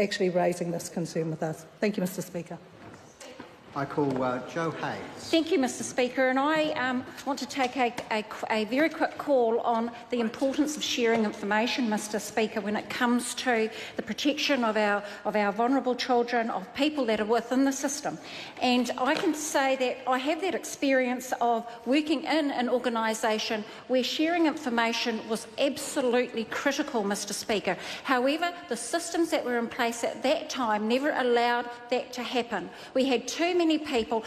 actually raising this concern with us. Thank you, Mr Speaker. I call Jo Hayes. Thank you, Mr Speaker, and I want to take a very quick call on the importance of sharing information, Mr Speaker, when it comes to the protection of our vulnerable children, of people that are within the system. And I can say that I have that experience of working in an organisation where sharing information was absolutely critical, Mr Speaker. However, the systems that were in place at that time never allowed that to happen. We had too many people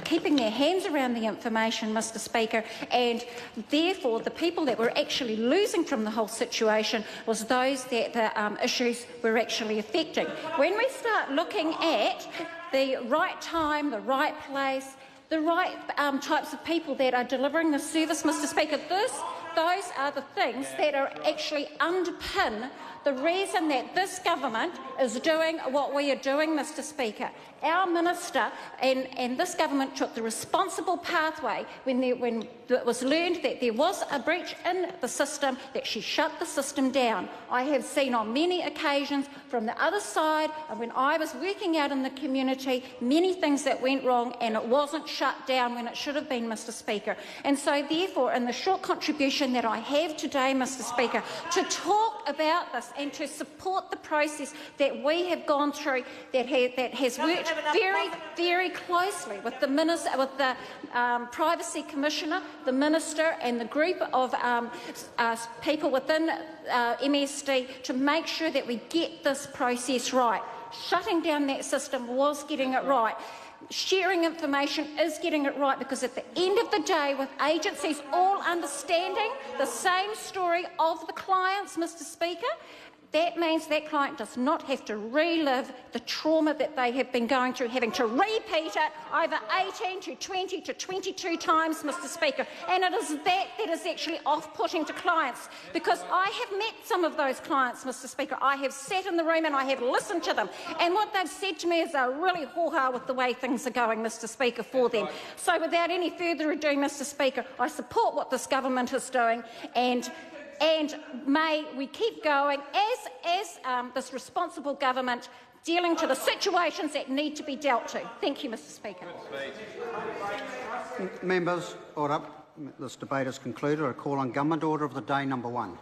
keeping their hands around the information, Mr Speaker, and therefore the people that were actually losing from the whole situation was those that the issues were actually affecting. When we start looking at the right time, the right place, the right types of people that are delivering the service, Mr Speaker, those are the things that are actually underpin the reason that this government is doing what we are doing, Mr Speaker. Our minister and this government took the responsible pathway when it was learned that there was a breach in the system, that she shut the system down. I have seen on many occasions from the other side, and when I was working out in the community, many things that went wrong, and it wasn't shut down when it should have been, Mr Speaker. And so therefore, in the short contribution that I have today, Mr Speaker, to talk about this and to support the process that we have gone through that has worked very, very closely with the Minister, with the Privacy Commissioner, the Minister and the group of people within MSD to make sure that we get this process right. Shutting down that system was getting it right. Sharing information is getting it right, because at the end of the day, with agencies all understanding the same story of the clients, Mr Speaker, that means that client does not have to relive the trauma that they have been going through, having to repeat it over 18 to 20 to 22 times, Mr Speaker. And it is that is actually off-putting to clients, because I have met some of those clients, Mr Speaker. I have sat in the room and I have listened to them. And what they've said to me is they're really ho-ha with the way things are going, Mr Speaker, for them. So without any further ado, Mr Speaker, I support what this government is doing, and may we keep going as this responsible government dealing to the situations that need to be dealt to. Thank you, Mr Speaker. Members, order. This debate is concluded. I call on Government Order of the Day number 1.